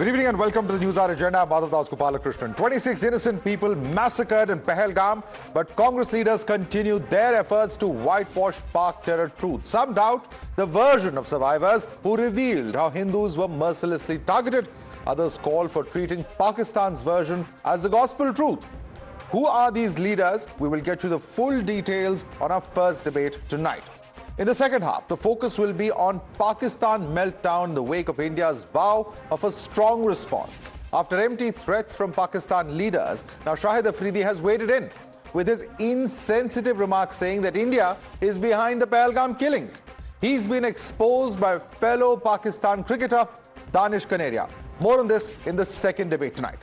Good evening and welcome to the Newshour Agenda. I'm Madhavdas G. 26 innocent people massacred in Pahalgam, but Congress leaders continue their efforts to whitewash Pak terror truth. Some doubt the version of survivors who revealed how Hindus were mercilessly targeted. Others call for treating Pakistan's version as the gospel truth. Who are these leaders? We will get you the full details on our first debate tonight. In the second half, the focus will be on Pakistan meltdown in the wake of India's vow of a strong response. After empty threats from Pakistan leaders, now Shahid Afridi has waded in with his insensitive remarks saying that India is behind the Pahalgam killings. He's been exposed by fellow Pakistan cricketer Danish Kaneria. More on this in the second debate tonight.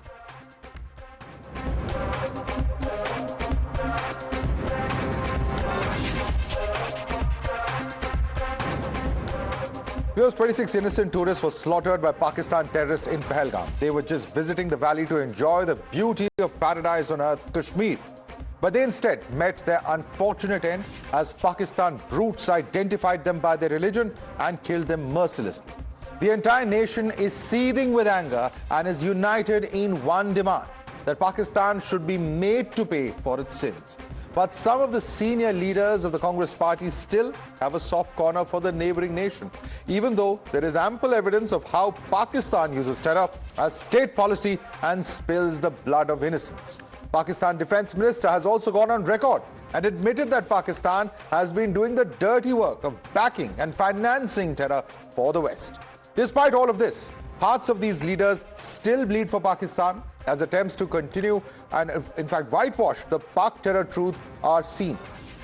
Here's 26 innocent tourists were slaughtered by Pakistan terrorists in Pahalgam. They were just visiting the valley to enjoy the beauty of paradise on earth, Kashmir. But they instead met their unfortunate end as Pakistan brutes identified them by their religion and killed them mercilessly. The entire nation is seething with anger and is united in one demand, that Pakistan should be made to pay for its sins. But some of the senior leaders of the Congress party still have a soft corner for the neighboring nation, even though there is ample evidence of how Pakistan uses terror as state policy and spills the blood of innocents. Pakistan Defence Minister has also gone on record and admitted that Pakistan has been doing the dirty work of backing and financing terror for the West. Despite all of this, hearts of these leaders still bleed for Pakistan as attempts to continue and in fact whitewash the Pak terror truth are seen.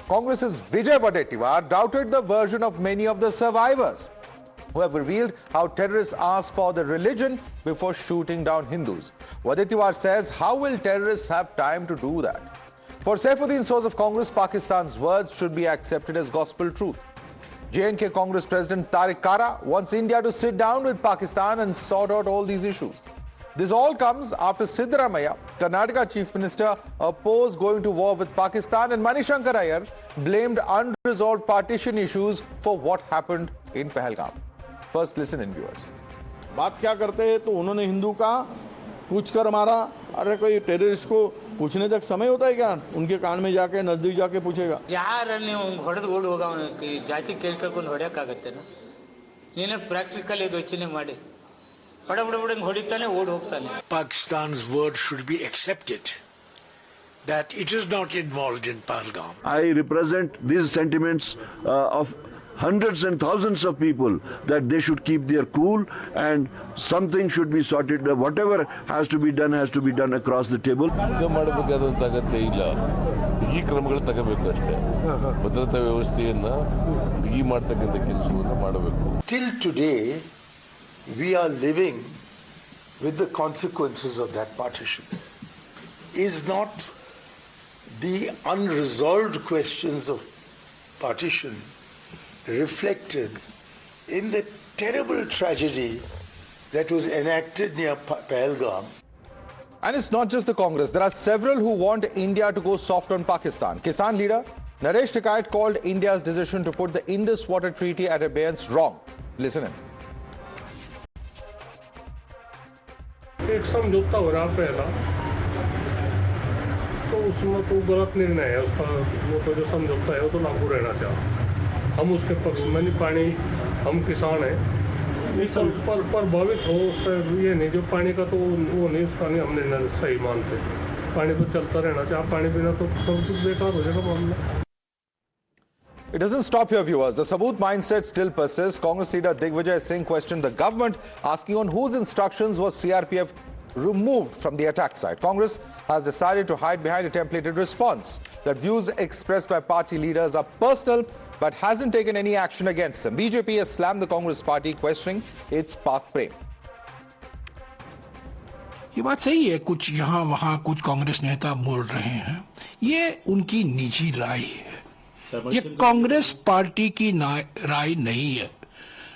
Congress's Vijay Wadettiwar doubted the version of many of the survivors who have revealed how terrorists asked for the religion before shooting down Hindus. Wadettiwar says, how will terrorists have time to do that? For Saifuddin Soz of Congress, Pakistan's words should be accepted as gospel truth. J&K Congress President Tariq Kara wants India to sit down with Pakistan and sort out all these issues. This all comes after Siddaramaiah, Karnataka Chief Minister, opposed going to war with Pakistan, and Manishankar Iyer blamed unresolved partition issues for what happened in Pahalgam. First listen in, viewers. बात क्या करते हैं तो उन्होंने हिंदू का पूछ कर मारा। अरे कोई टेररिस्ट को पूछने तक समय होता है क्या? उनके कान में जाके नजदीक जाके पूछेगा यार ಹೊಡೆದು ಓಡ್ ಹೋಗ ಜಾತಿ ಕೇಳ್ಕೊಂಡು ಹೊಡೆಯಕ್ಕಾಗತ್ತೆ ನೀನೇ ಪ್ರಾಕ್ಟಿಕಲ್ ಇದು ಯೋಚನೆ ಮಾಡಿ ಬಡಬಡಬಡಂಗೆ ಹೊಡಿತಾನೆ ಓಡ್ ಹೋಗ್ತಾನೆ. Pakistan's word should be accepted that it is not involved in Pahalgam. I represent these sentiments of hundreds and thousands of people that they should keep their cool and something should be sorted. Whatever has to be done across the table. ಮಾಡಬೇಕಾದಂತ ಅಗತ್ಯ ಇಲ್ಲ. ಬಿಗಿ ಕ್ರಮಗಳು ತಗೋಬೇಕು ಅಷ್ಟೇ. ಭದ್ರತಾ ವ್ಯವಸ್ಥೆಯನ್ನ ಬಿಗಿ ಮಾಡತಕ್ಕಂತ ಕೆಲಸವನ್ನ ಮಾಡಬೇಕು. Till today, we are living with the consequences of that partition. Is not the unresolved questions of partition reflected in the terrible tragedy that was enacted near Pahalgam? And it's not just the Congress. There are several who want India to go soft on Pakistan. Kisan leader Naresh Tikait called India's decision to put the Indus Water Treaty at abeyance wrong. Listen in. एक समझौता हो रहा पहला तो उसमें तो गलत निर्णय है उसका। वो तो जो समझौता है वो तो लागू रहना चाहिए। हम उसके पक्ष में नहीं, पानी हम किसान हैं, पर प्रभावित हो उसका ये नहीं। जो पानी का तो वो नहीं, उसका नहीं हमने सही मानते। पानी तो चलता रहना चाहिए, पानी बिना तो सब कुछ बेकार हो जाएगा मामला। It doesn't stop here, viewers. The Saboot mindset still persists. Congress leader Digvijay Singh questioned the government, asking on whose instructions was CRPF removed from the attack site. Congress has decided to hide behind a templated response that views expressed by party leaders are personal but hasn't taken any action against them. BJP has slammed the Congress party, questioning its Pak Prem. ये बात सही है, कुछ यहाँ वहाँ कुछ कांग्रेस नेता बोल रहे हैं, ये उनकी निजी राय है, ये कांग्रेस पार्टी की राय नहीं है।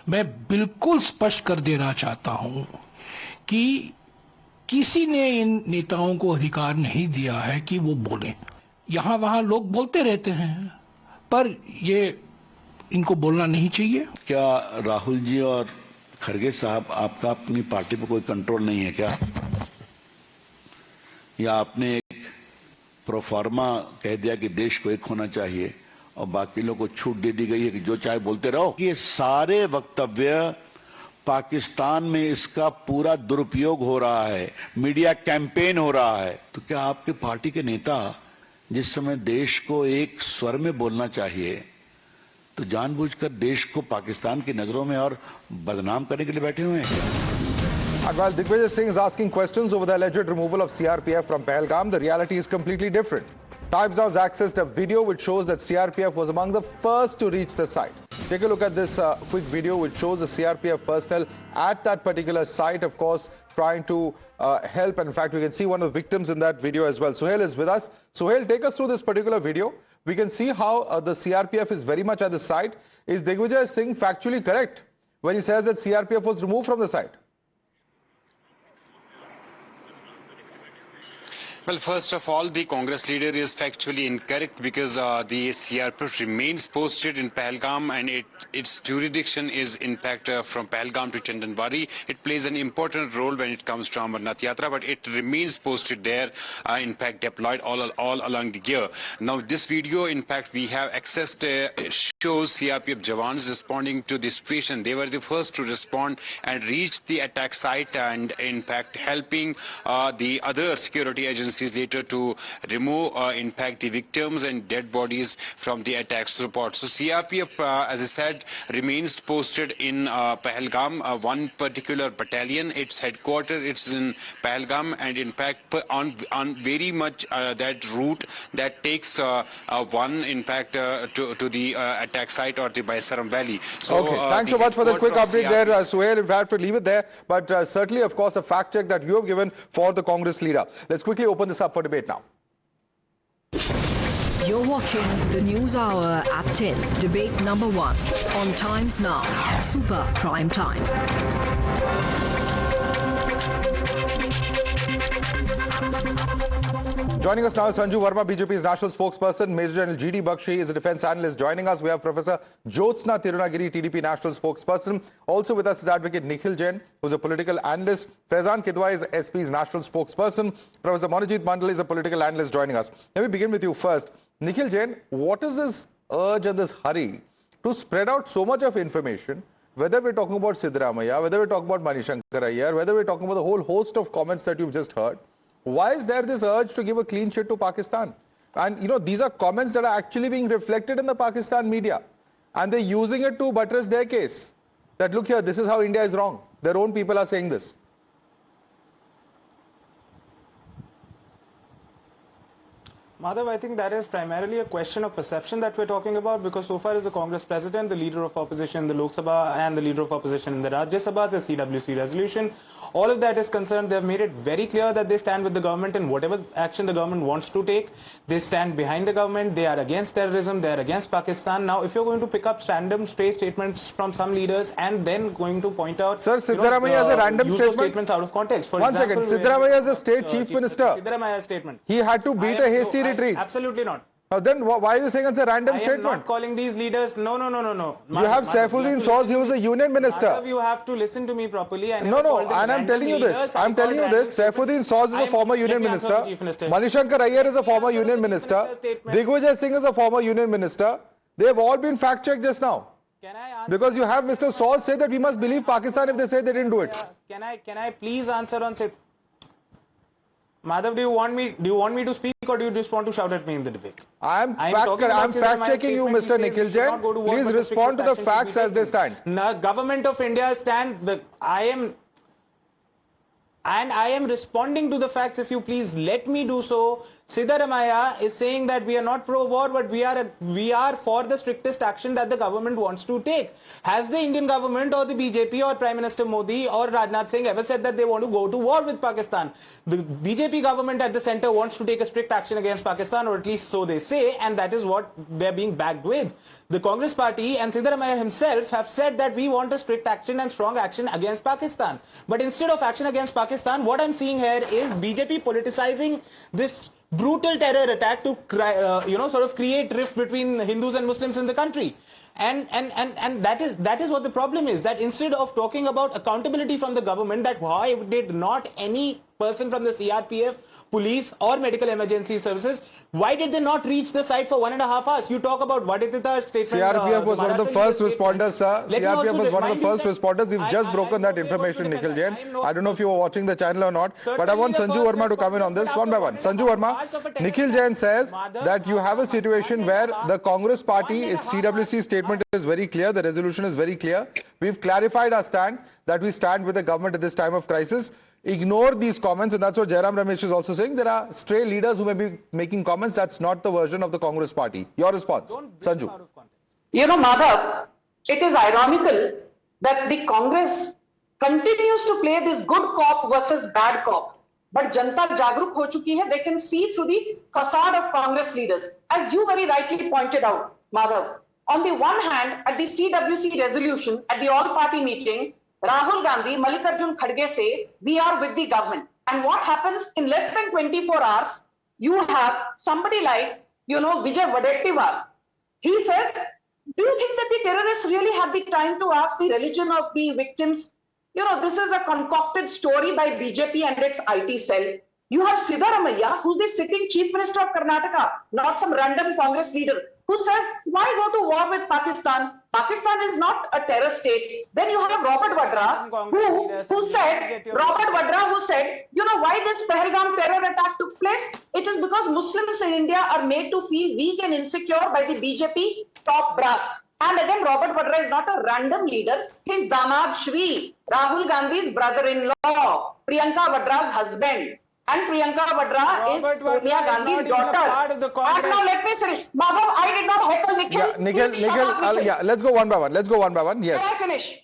मैं बिल्कुल स्पष्ट कर देना चाहता हूं कि किसी ने इन नेताओं को अधिकार नहीं दिया है कि वो बोलें। यहाँ वहाँ लोग बोलते रहते हैं, पर ये इनको बोलना नहीं चाहिए। क्या राहुल जी और खरगे साहब, आपका अपनी पार्टी पर कोई कंट्रोल नहीं है क्या? या आपने एक प्रोफार्मा कह दिया कि देश को एक होना चाहिए और बाकी लोगों को छूट दे दी गई है कि जो चाहे बोलते रहो? ये सारे वक्तव्य पाकिस्तान में इसका पूरा दुरुपयोग हो रहा है, मीडिया कैंपेन हो रहा है। तो क्या आपके पार्टी के नेता जिस समय देश को एक स्वर में बोलना चाहिए तो जानबूझकर देश को पाकिस्तान की नजरों में और बदनाम करने के लिए बैठे हुए हैं? And while Digvijay Singh is asking questions over the alleged removal of CRPF from Pahalgam, the reality is completely different. Times Now has accessed a video which shows that CRPF was among the first to reach the site. Take a look at this quick video which shows the CRPF personnel at that particular site, of course, trying to help. And in fact, we can see one of the victims in that video as well. Suhail is with us. Suhail, take us through this particular video. We can see how the CRPF is very much at the site. Is Digvijay Singh factually correct when he says that CRPF was removed from the site? Well, first of all, the Congress leader is factually incorrect because the CRPF remains posted in Pahalgam and its jurisdiction is in fact from Pahalgam to Chandanwari. It plays an important role when it comes to Amarnath Yatra, but it remains posted there, in fact deployed all along the year. Now, this video, in fact, we have accessed shows CRPF Jawans responding to the situation. They were the first to respond and reach the attack site and, in fact, helping the other security agencies later to remove, in fact, the victims and dead bodies from the attacks report. So CRPF, as I said, remains posted in Pahalgam, one particular battalion. Its headquarters, it's in Pahalgam, and in fact, on very much that route that takes one, in fact, to the attack site or the Baisaram Valley. So, okay, thanks so much for the quick update there, Suhail. In fact, to leave it there, but certainly, of course, a fact check that you have given for the Congress leader. Let's quickly open this up for debate now. You're watching the News Hour at 10, debate number 1 on Times Now, Super Prime Time. Joining us now is Sanju Verma, BJP's national spokesperson. Major General G.D. Bakshi is a defense analyst. Joining us, we have Professor Jyotsna Tirunagiri, TDP national spokesperson. Also with us is Advocate Nikhil Jain, who's a political analyst. Faizan Kidwai is SP's national spokesperson. Professor Monojit Mandal is a political analyst joining us. Let me begin with you first. Nikhil Jain, what is this urge and this hurry to spread out so much of information, whether we're talking about Siddaramaiah, whether we're talking about Manishankar Iyer, whether we're talking about the whole host of comments that you've just heard? Why is there this urge to give a clean sheet to Pakistan? And, you know, these are comments that are actually being reflected in the Pakistan media. And they're using it to buttress their case. That, look here, this is how India is wrong. Their own people are saying this. Madhav, I think that is primarily a question of perception that we're talking about, because so far as the Congress president, the leader of opposition in the Lok Sabha and the leader of opposition in the Rajya Sabha, the CWC resolution, all of that is concerned. They've made it very clear that they stand with the government in whatever action the government wants to take. They stand behind the government. They are against terrorism. They are against Pakistan. Now, if you're going to pick up random straight statements from some leaders and then going to point out, Sir, Siddaramaiah is a random statement. Statements out of context. For One example, second, Siddaramaiah is a state chief minister. Siddaramaiah's statement. He had to beat a hasty retreat. Absolutely not. Then why are you saying it's a random statement? I am not calling these leaders. No. You have Saifuddin Soz, he was a union minister. Madhav, you have to listen to me properly. No, and I'm telling you this. I'm telling you this. Saifuddin Soz is a former union minister. Manishankar Iyer is a former union minister. Digvijay Singh is a former union minister. They have all been fact-checked just now. Because you have Mr. Soz say that we must believe Pakistan if they say they didn't do it. Can I please answer on say? Madhav, do you want me to speak, or do you just want to shout at me in the debate? I'm fact-checking you, Mr. Nikhil Jain. Please respond to the facts as they stand. The government of India I am responding to the facts. If you please let me do so. Siddaramaiah is saying that we are not pro-war, but we are for the strictest action that the government wants to take. Has the Indian government or the BJP or Prime Minister Modi or Rajnath Singh ever said that they want to go to war with Pakistan? The BJP government at the center wants to take a strict action against Pakistan, or at least so they say, and that is what they're being backed with. The Congress party and Siddaramaiah himself have said that we want a strict action and strong action against Pakistan. But instead of action against Pakistan, what I'm seeing here is BJP politicizing this brutal terror attack to sort of create rift between Hindus and Muslims in the country. And that is what the problem is, that instead of talking about accountability from the government, that why did not any person from the CRPF, police or medical emergency services, why did they not reach the site for 1.5 hours? You talk about Vaditita's statement. CRPF was one of the first responders, sir. CRPF was one of the first responders. We've just broken that information, Nikhil Jain. I don't know if you were watching the channel or not, but I want Sanju Verma to come in on this one by one. Sanju Verma, Nikhil Jain says that you have a situation where the Congress party, its CWC statement is very clear, the resolution is very clear. We've clarified our stand, that we stand with the government at this time of crisis. Ignore these comments, and that's what Jairam Ramesh is also saying. There are stray leaders who may be making comments. That's not the version of the Congress party. Your response, Sanju. You know, Madhav, it is ironical that the Congress continues to play this good cop versus bad cop. But Janta Jagruk ho chuki hai, they can see through the facade of Congress leaders. As you very rightly pointed out, Madhav, on the one hand, at the CWC resolution, at the all-party meeting, Rahul Gandhi, Mallikarjun Kharge say, we are with the government. And what happens in less than 24 hours, you have somebody like, Vijay Wadettiwar. He says, do you think that the terrorists really had the time to ask the religion of the victims? This is a concocted story by BJP and its IT cell. You have Siddaramaiah, who's the sitting chief minister of Karnataka, not some random Congress leader, who says, why go to war with Pakistan? Pakistan is not a terror state. Then you have Robert Vadra, who said, why this Pahalgam terror attack took place? It is because Muslims in India are made to feel weak and insecure by the BJP top brass. And again, Robert Vadra is not a random leader. His Damad Shri, Rahul Gandhi's brother-in-law, Priyanka Vadra's husband. And Priyanka Vadra is Sonia Gandhi's daughter. And now let me finish. Madhav, I did not heckle Nikhil. Yeah, Nikhil, let's go one by one. Yes. Can I finish?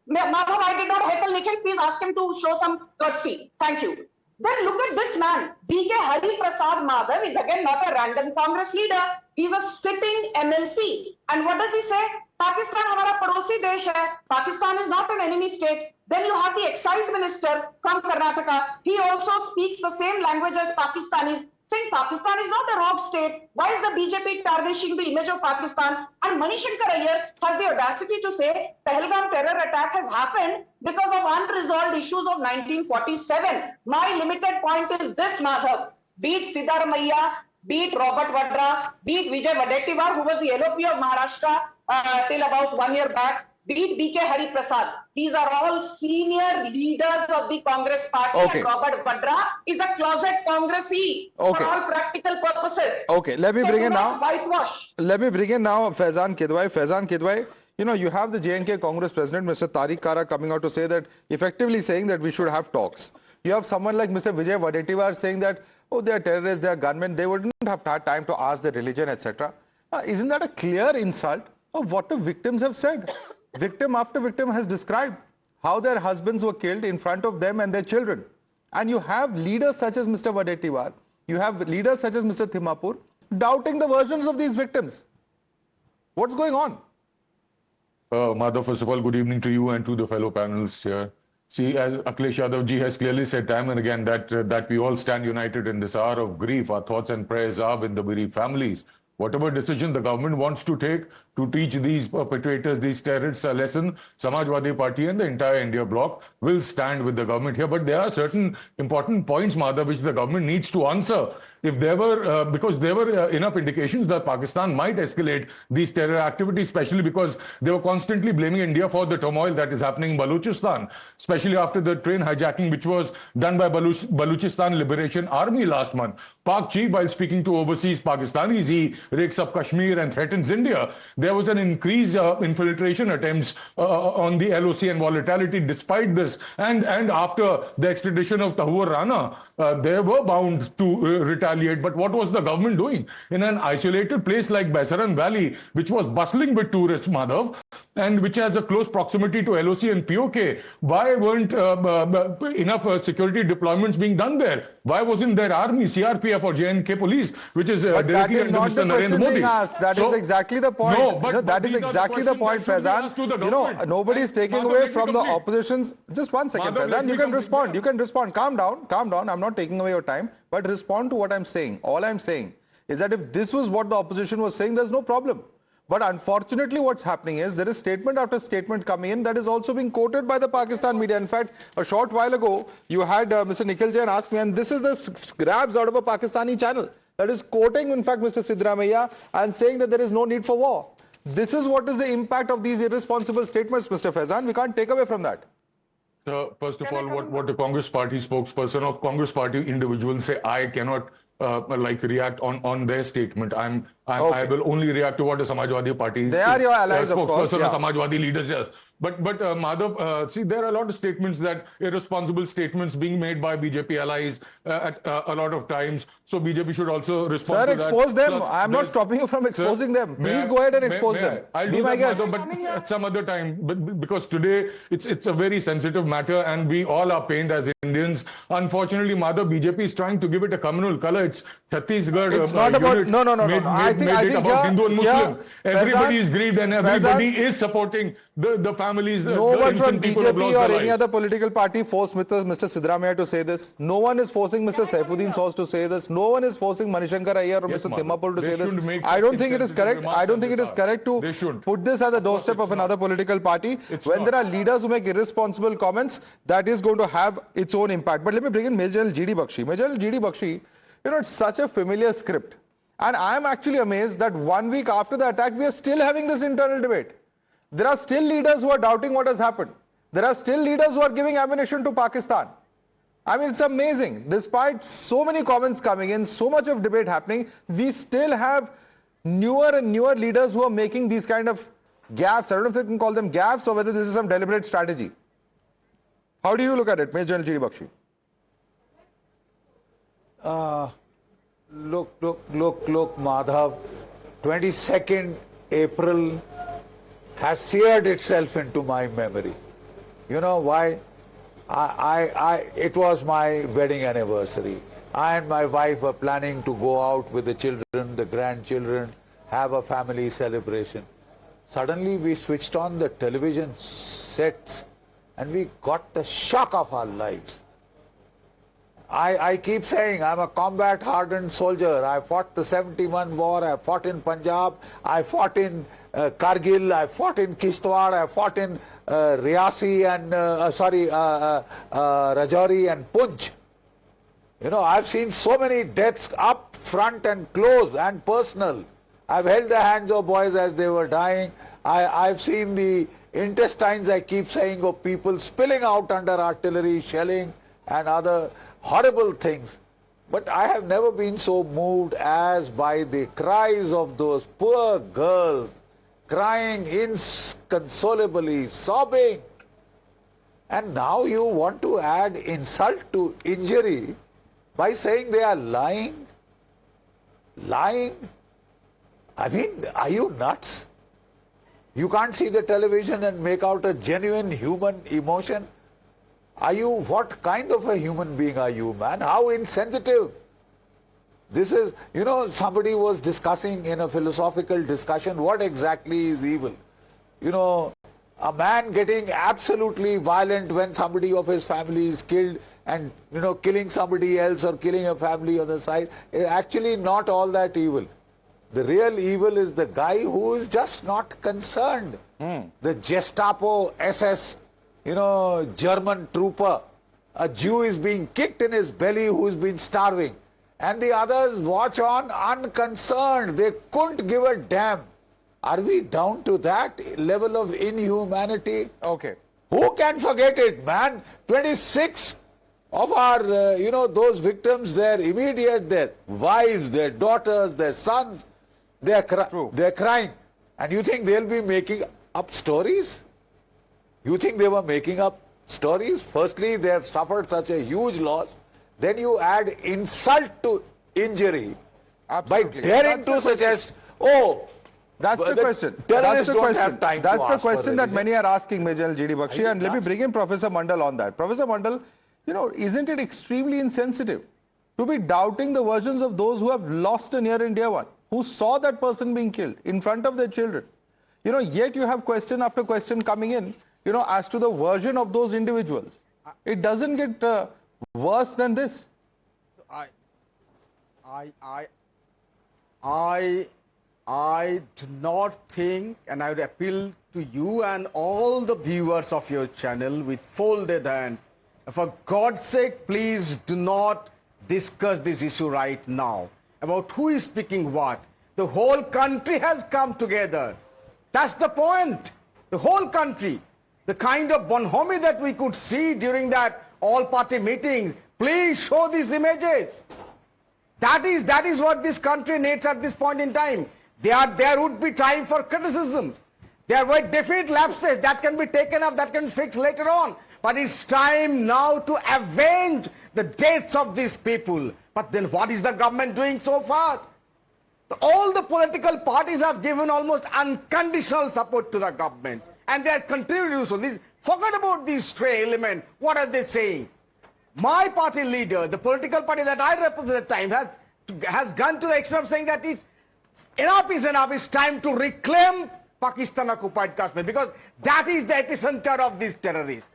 Madhav, I did not heckle Nikhil. Please ask him to show some courtesy. Thank you. Then look at this man. DK Hari Prasad Madhav is again not a random Congress leader. He's a sitting MLC. And what does he say? Pakistan hamara padosi desh hai. Pakistan is not an enemy state. Then you have the excise minister from Karnataka. He also speaks the same language as Pakistanis, saying Pakistan is not a rogue state. Why is the BJP tarnishing the image of Pakistan? And Manishankar Iyer has the audacity to say Pahalgam terror attack has happened because of unresolved issues of 1947. My limited point is this, Madhav. Beat Siddaramaiah, beat Robert Vadra, beat Vijay Wadettiwar, who was the LOP of Maharashtra till about 1 year back. Beat BK Hari Prasad. These are all senior leaders of the Congress party. Okay. And Robert Vadra is a closet Congressee for all practical purposes. Okay, let me bring in now. Whitewash. Let me bring in now Faizan Kidwai. Faizan Kidwai, you have the J&K Congress president, Mr. Tariq Kara, coming out to say that, effectively saying that we should have talks. You have someone like Mr. Vijay Wadettiwar saying that, they are terrorists, they are gunmen, they wouldn't have had time to ask their religion, etc. Isn't that a clear insult of what the victims have said? Victim after victim has described how their husbands were killed in front of them and their children. And you have leaders such as Mr. Wadettiwar, you have leaders such as Mr. Thimapur, doubting the versions of these victims. What's going on? Madhav, first of all, good evening to you and to the fellow panelists here. See, as Akhilesh Yadav ji has clearly said time and again that we all stand united in this hour of grief. Our thoughts and prayers are with the bereaved families. Whatever decision the government wants to take to teach these perpetrators, these terrorists a lesson, Samajwadi Party and the entire India bloc will stand with the government here. But there are certain important points, Madhav, which the government needs to answer. If there were, because there were enough indications that Pakistan might escalate these terror activities, especially because they were constantly blaming India for the turmoil that is happening in Balochistan, especially after the train hijacking, which was done by Balochistan Liberation Army last month. Pak Chief, while speaking to overseas Pakistanis, he rakes up Kashmir and threatens India. There was an increased infiltration attempts on the LOC and volatility despite this. And after the extradition of Tahur Rana, they were bound to retaliate. But what was the government doing? In an isolated place like Baisaran Valley, which was bustling with tourists, Madhav, and which has a close proximity to LOC and POK. Why weren't enough security deployments being done there? Why wasn't there army, CRPF or JNK police, which is directly under Mr. Narendra Modi? That is exactly the point. No, but that is exactly the point, Faizan. You know, nobody is taking away from the opposition's. Just one second, Faizan. You can respond. You can respond. Calm down. Calm down. I'm not taking away your time, but respond to what I'm saying. All I'm saying is that if this was what the opposition was saying, there's no problem. But unfortunately, what's happening is there is statement after statement coming in that is also being quoted by the Pakistan media. In fact, a short while ago, you had Mr. Nikhil Jain ask me, and this is the grabs out of a Pakistani channel that is quoting, in fact, Mr. Siddaramaiah and saying that there is no need for war. This is what is the impact of these irresponsible statements, Mr. Faizan. We can't take away from that. So, first of all, what the Congress party spokesperson of Congress party individuals say, I cannot react on their statement. I will only react to what the Samajwadi Party they are your allies, of course, spokesperson, Samajwadi leaders, yes. But Madhav, see, there are a lot of statements irresponsible statements being made by BJP allies at a lot of times. So BJP should also respond to that. Sir, expose them. I am not stopping you from exposing them. Please go ahead and expose them. I'll do that, Madhav, but at some other time. Because today it's a very sensitive matter and we all are pained as Indians. Unfortunately, Madhav, BJP is trying to give it a communal color. It's Chhattisgarh. It's not about... No. I think about Hindu and Muslim. Everybody is grieved and everybody is supporting the families, no one from people who have BJP lost or their any lives. other political party forced Mr. Siddaramaiah to say this. No one is forcing Mr. Saifuddin Soz to say this. No one is forcing Manishankar Iyer or Mr. Timmapur to say this. I don't think it is correct. I don't think it is correct to put this at the doorstep of another political party. When there are leaders who make irresponsible comments, that is going to have its own impact. But let me bring in Major General GD Bakshi. Major General GD Bakshi, you know, it's such a familiar script. And I am actually amazed that 1 week after the attack, we are still having this internal debate. There are still leaders who are doubting what has happened. There are still leaders who are giving ammunition to Pakistan. I mean, it's amazing. Despite so many comments coming in, so much of debate happening, we still have newer and newer leaders who are making these kind of gaffes. I don't know if they can call them gaffes or whether this is some deliberate strategy. How do you look at it, Major General GD Bakshi? Look, Madhav, 22nd April has seared itself into my memory. You know why? It was my wedding anniversary. I and my wife were planning to go out with the children, the grandchildren, have a family celebration. Suddenly we switched on the television sets and we got the shock of our lives. I keep saying I'm a combat-hardened soldier. I fought the 71 war, I fought in Punjab, I fought in Kargil, I fought in Kishtwar, I fought in Riasi and, Rajouri and Punch. You know, I've seen so many deaths up front and close and personal. I've held the hands of boys as they were dying. I've seen the intestines, I keep saying, of people spilling out under artillery, shelling and other horrible things. But I have never been so moved as by the cries of those poor girls, crying inconsolably, sobbing. And now you want to add insult to injury by saying they are lying? Lying? I mean, are you nuts? You can't see the television and make out a genuine human emotion? Are you, what kind of a human being are you, man? How insensitive. This is, you know, somebody was discussing in a philosophical discussion what exactly is evil. You know, a man getting absolutely violent when somebody of his family is killed and, you know, killing somebody else or killing a family on the side is actually not all that evil. The real evil is the guy who is just not concerned. The Gestapo SS, you know, German trooper, a Jew is being kicked in his belly who's been starving. And the others watch on unconcerned. They couldn't give a damn. Are we down to that level of inhumanity? Okay. Who can forget it, man? 26 of our, you know, those victims, their immediate, their wives, their daughters, their sons, they're crying. And you think they'll be making up stories? You think they were making up stories? Firstly, they have suffered such a huge loss. Then you add insult to injury by daring to suggest, oh, That's the question. That's the question. That's the question that many are asking, Major GD Bakshi. And let me bring in Professor Mandal on that. Professor Mandal, you know, isn't it extremely insensitive to be doubting the versions of those who have lost a near and dear one, who saw that person being killed in front of their children? You know, yet you have question after question coming in, you know, as to the version of those individuals. It doesn't get worse than this. I do not think, and I would appeal to you and all the viewers of your channel with folded hands, for God's sake, please do not discuss this issue right now about who is speaking what. The whole country has come together. That's the point. The whole country. The kind of bonhomie that we could see during that all-party meeting, please show these images. That is what this country needs at this point in time. There would be time for criticisms. There were definite lapses that can be taken up, that can be fixed later on. But it's time now to avenge the deaths of these people. But then what is the government doing so far? All the political parties have given almost unconditional support to the government. And they are continuing to do so. Forget about these stray elements. What are they saying? My party leader, the political party that I represent at the time, has gone to the extent of saying that enough is enough. It's time to reclaim Pakistan-occupied Kashmir, because that is the epicenter of these terrorists.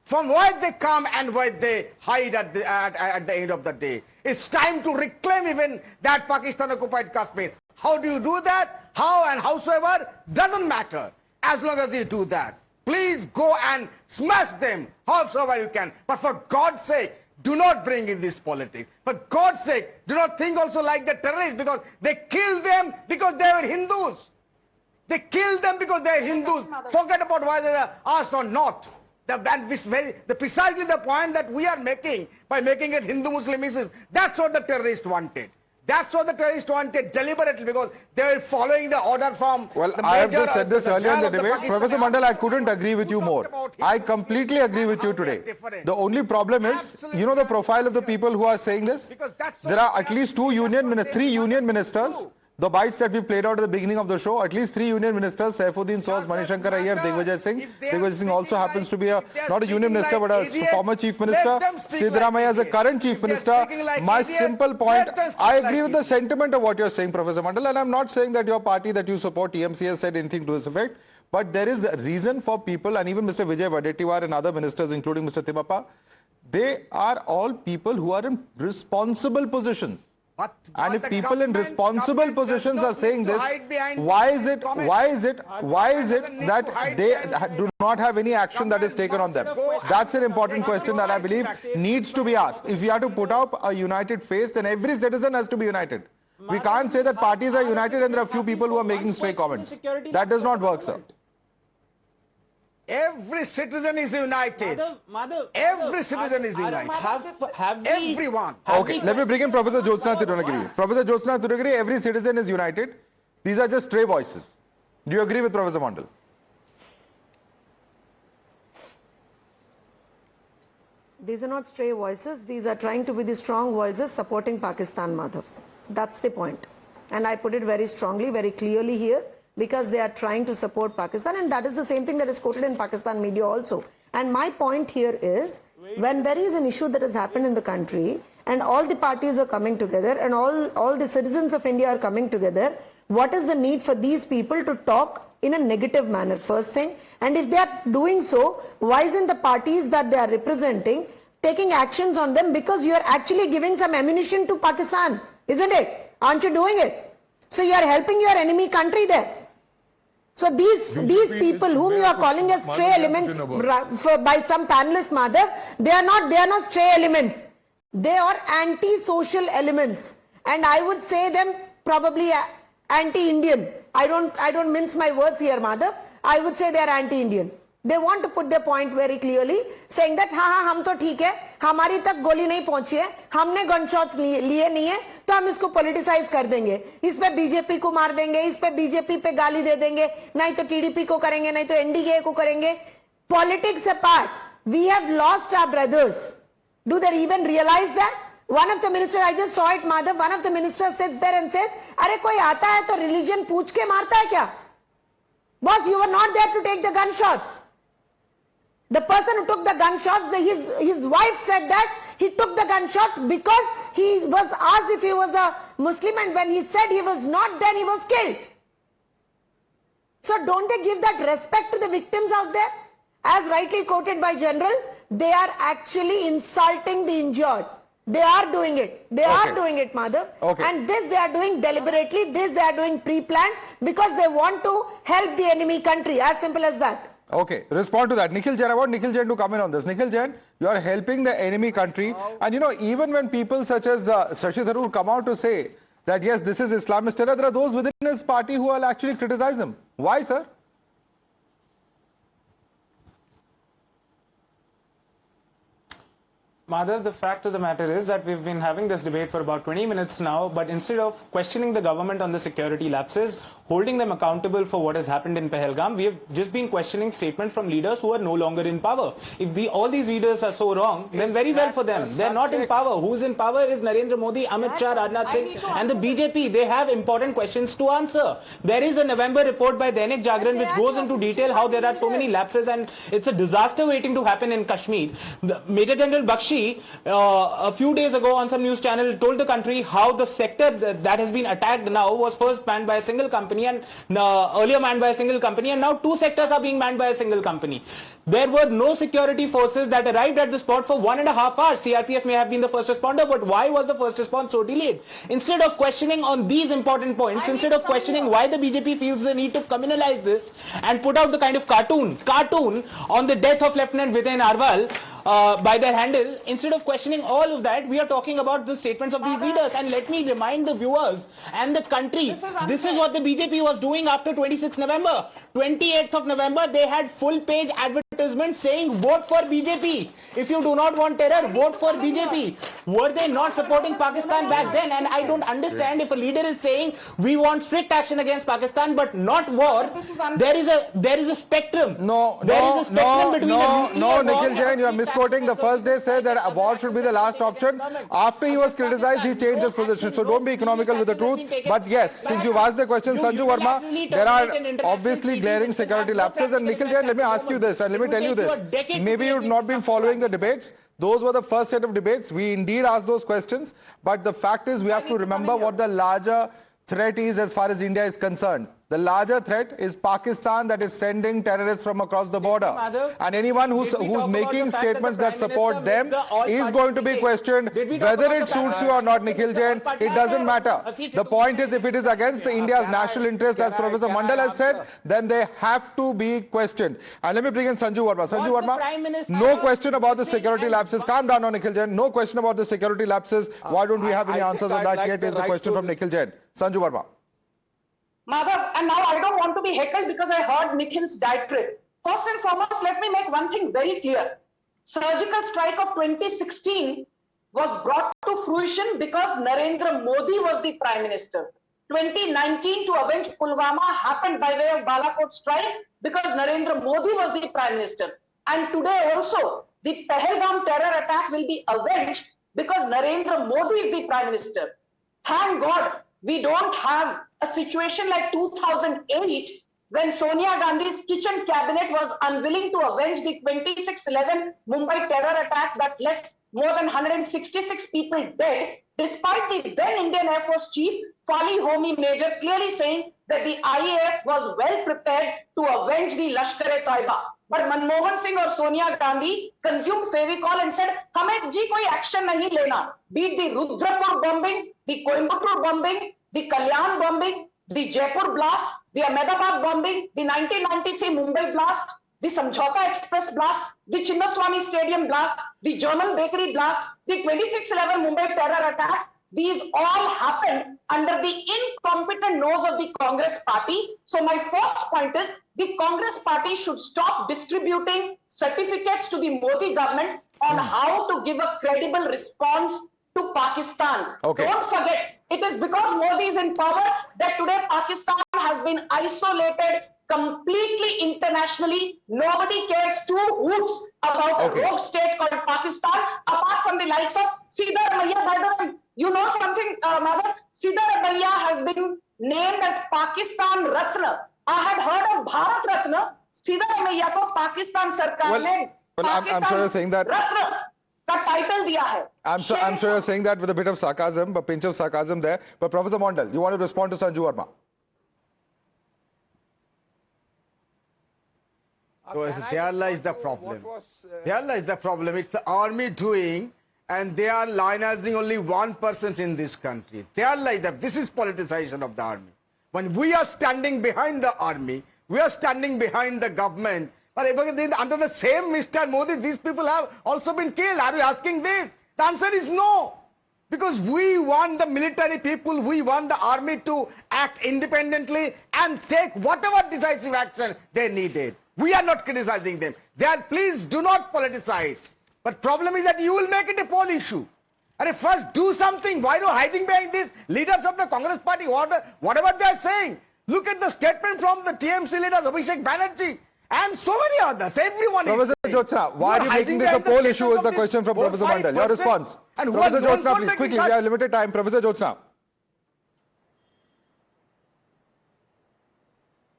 From where they come and where they hide at the end of the day. It's time to reclaim even that Pakistan-occupied Kashmir. How do you do that? How and howsoever, doesn't matter. As long as you do that. Please go and smash them howsoever you can. But for God's sake, do not bring in this politics. For God's sake, do not think also like the terrorists, because they killed them because they were Hindus. They killed them because they are Hindus. Forget about whether they are us or not. Precisely the point that we are making by making it Hindu-Muslim issues, that's what the terrorists wanted. That's what the terrorists wanted deliberately, because they were following the order from the I have just said this earlier in the debate. Professor Mandal, I couldn't agree with you more. I completely agree with you today. The only problem is, you know the profile of the people who are saying this? There are at least three union ministers. The bites that we played out at the beginning of the show, at least 3 union ministers, Saifuddin Soz, Manishankar Iyer, Digvijay Singh. Digvijay Singh also happens to be not a union minister, but a former chief minister. Siddaramaiah is a current chief minister. My simple point, I agree with the sentiment of what you're saying, Professor Mandal, and I'm not saying that your party that you support, TMC, has said anything to this effect, but there is a reason for people, and even Mr. Vijay Wadettiwar and other ministers, including Mr. Timappa, they are all people who are in responsible positions. And if people in responsible positions are saying this, why is it that they do not have any action that is taken on them? That's an important question that I believe needs to be asked. If we have to put up a united face, then every citizen has to be united. We can't say that parties are united and there are few people who are making stray comments. That does not work, sir. Every citizen is united. Every citizen is united. Everyone. Okay, let me bring in Professor Jyotsna Tirunagiri. Professor Jyotsna Tirunagiri, every citizen is united. These are just stray voices. Do you agree with Professor Mandal? These are not stray voices. These are trying to be the strong voices supporting Pakistan, Madhav. That's the point. And I put it very strongly, very clearly here, because they are trying to support Pakistan, and that is the same thing that is quoted in Pakistan media also. And my point here is, when there is an issue that has happened in the country, and all the parties are coming together, and all the citizens of India are coming together, what is the need for these people to talk in a negative manner, first thing? And if they are doing so, why isn't the parties that they are representing taking actions on them? Because you are actually giving some ammunition to Pakistan, isn't it? Aren't you doing it? So you are helping your enemy country there. So these people whom you are calling as stray elements by some panelists, Madhav, they are not stray elements. They are anti-social elements, and I would say them probably anti-Indian. I don't mince my words here, Madhav. I would say they are anti-Indian. They want to put their point very clearly, saying that हाँ हम तो ठीक है, हमारी तक गोली नहीं पहुंची है, हमने गन शॉट्स लिए नहीं है, तो हम इसको पॉलिटिसाइज कर देंगे, इस पे बीजेपी को मार देंगे, इस पे बीजेपी पे गाली दे देंगे, नहीं तो टीडीपी को करेंगे, नहीं तो एनडीए को करेंगे. Politics apart, we have lost our brothers. Do they even realize that? One of the ministers, I just saw it, Madhav, one of the ministers sits there and says, "Arey koi aata hai to religion pooch ke marta hai kya?" Boss, you were not there to take the gunshots. The person who took the gunshots, his wife said that he took the gunshots because he was asked if he was a Muslim, and when he said he was not, then he was killed. So don't they give that respect to the victims out there? As rightly quoted by General, they are actually insulting the injured. They are doing it. They are doing it, Madhav. And this they are doing deliberately. This they are doing pre-planned because they want to help the enemy country. As simple as that. Okay, respond to that. Nikhil Jain, I want Nikhil Jain to come in on this. Nikhil Jain, you are helping the enemy country. And you know, even when people such as Shashi Tharoor come out to say that yes, this is Islamist terror, there are those within his party who will actually criticize him. Why, sir? Madhav, the fact of the matter is that we've been having this debate for about 20 minutes now, but instead of questioning the government on the security lapses, holding them accountable for what has happened in Pahalgam, we have just been questioning statements from leaders who are no longer in power. If all these leaders are so wrong, then very well for them. They're not in power. Who's in power is Narendra Modi, Amit Shah, Rajnath Singh and the BJP. They have important questions to answer. There is a November report by Dainik Jagran which goes into detail how there are so many lapses and it's a disaster waiting to happen in Kashmir. Major General Bakshi a few days ago on some news channel told the country how the sector that has been attacked now was first manned by a single company and earlier manned by a single company, and now two sectors are being manned by a single company. There were no security forces that arrived at the spot for 1.5 hours. CRPF may have been the first responder, but why was the first response so delayed? Instead of questioning on these important points, instead of questioning why the BJP feels the need to communalize this and put out the kind of cartoon on the death of Lieutenant Vijay Narwal by their handle, instead of questioning all of that, we are talking about the statements of these leaders. And let me remind the viewers and the country, this is what the BJP was doing after 26th November. 28th of November, they had full-page advertisement saying, vote for BJP. If you do not want terror, vote for BJP. Were they not supporting Pakistan back then? And I don't understand if a leader is saying, we want strict action against Pakistan, but not war. There is a spectrum. No, Nikhil Jain, you are misquoting. The first day said that war should be the last option. After he was criticized, he changed his position. So don't be economical with the truth. But yes, since you've asked the question, Sanju Verma, there are obviously glaring security lapses. And Nikhil Jain, let me ask you this, and let me tell you this. Maybe you've not been following the debates. Those were the first set of debates. We indeed asked those questions. But the fact is, we have to remember what the larger threat is as far as India is concerned. The larger threat is Pakistan that is sending terrorists from across the border. And anyone who's making statements that support them is going to be questioned. Whether it suits you or not, Nikhil Jain, it doesn't matter. The point is, if it is against India's national interest, as Professor Mandal has said, then they have to be questioned. And let me bring in Sanju Verma. Sanju Verma, no question about the security lapses. Calm down on Nikhil Jain. No question about the security lapses. Why don't we have any answers on that yet is the question from Nikhil Jain. Sanju Verma. Madhav, and now I don't want to be heckled because I heard Nikhil's diatribe. First and foremost, let me make one thing very clear. Surgical strike of 2016 was brought to fruition because Narendra Modi was the Prime Minister. 2019 to avenge Pulwama happened by way of Balakot strike because Narendra Modi was the Prime Minister. And today also, the Pahalgam terror attack will be avenged because Narendra Modi is the Prime Minister. Thank God we don't have a situation like 2008 when Sonia Gandhi's kitchen cabinet was unwilling to avenge the 26/11 Mumbai terror attack that left more than 166 people dead, despite the then Indian Air Force Chief Fali Homi Major clearly saying that the IAF was well prepared to avenge the Lashkar-e-Taiba. But Manmohan Singh or Sonia Gandhi consumed Fevicol and said, "Hame ji koi action nahi lena." Be it the Rudrapur bombing, the Coimbatore bombing, the Kalyan bombing, the Jaipur blast, the Ahmedabad bombing, the 1993 Mumbai blast, the Samjhauta Express blast, the Chinnaswamy Stadium blast, the German bakery blast, the 26/11 Mumbai terror attack. These all happened under the incompetent nose of the Congress party. So my first point is the Congress party should stop distributing certificates to the Modi government on how to give a credible response to Pakistan. Don't forget, it is because Modi is in power that today Pakistan has been isolated completely internationally. Nobody cares two hoots about a rogue state called Pakistan, apart from the likes of Sridhar Maiya. By the way, you know something, Madhav? Sridhar Maiya has been named as Pakistan Ratna. I had heard of Bharat Ratna. Sridhar Maiya ko Pakistan Sarkar ne I'm sure you're saying that. Ratna ka title diya hai. I'm sure you're saying that with a bit of sarcasm, a pinch of sarcasm there. But Professor Mondal, you want to respond to Sanju Verma? There lies the problem. There lies the problem. It's the army doing, and they are lionizing only one person in this country. There lies that. This is politicization of the army. When we are standing behind the army, we are standing behind the government. But under the same Mr. Modi, these people have also been killed. Are you asking this? The answer is no. Because we want the military people, we want the army to act independently and take whatever decisive action they needed. We are not criticizing them. Please do not politicize. But problem is that you will make it a poll issue. And first do something. Why are you hiding behind these leaders of the Congress party? Whatever they are saying. Look at the statement from the TMC leaders, Abhishek Banerjee, and so many others. Everyone Professor Jyotsna, why are you making this a poll issue is the question from Professor Mondal. Your response. And Professor Jyotsna, please, quickly. We have limited time. Professor Jyotsna.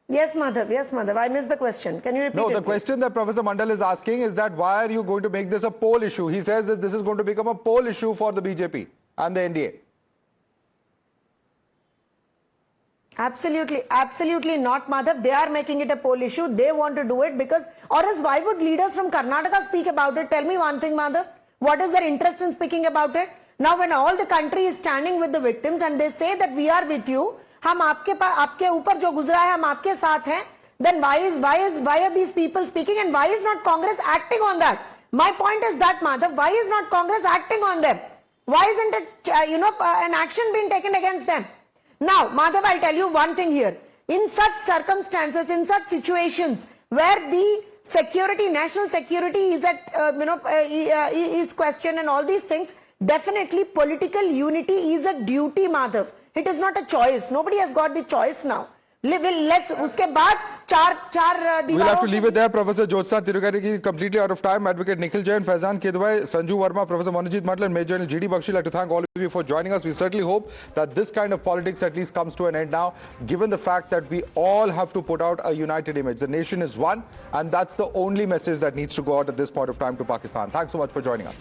Yes, Madhav. I missed the question. Can you repeat it? No, the question that Professor Mondal is asking is that why are you going to make this a poll issue? He says that this is going to become a poll issue for the BJP and the NDA. Absolutely not, Madhav. They are making it a poll issue. They want to do it because, or else why would leaders from Karnataka speak about it? Tell me one thing, Madhav. What is their interest in speaking about it? Now, when all the country is standing with the victims and they say that we are with you, हम आपके ऊपर जो गुजरा है हम आपके साथ हैं, then why are these people speaking and why is not Congress acting on that? My point is that, Madhav, why is not Congress acting on them? Why isn't it an action being taken against them? Now, Madhav, I'll tell you one thing here. In such circumstances, in such situations where the security, national security is at is questioned and all these things, definitely political unity is a duty, Madhav. It is not a choice. Nobody has got the choice now. Let's uske baad we'll have to leave it there. Professor Jyotsna Tirukari completely out of time. Advocate Nikhil Jain, Faizan Kedwai, Sanju Verma, Professor Manojit Matla and Major General GD Bakshi. I'd like to thank all of you for joining us. We certainly hope that this kind of politics at least comes to an end now, given the fact that we all have to put out a united image. The nation is one, and that's the only message that needs to go out at this point of time to Pakistan. Thanks so much for joining us.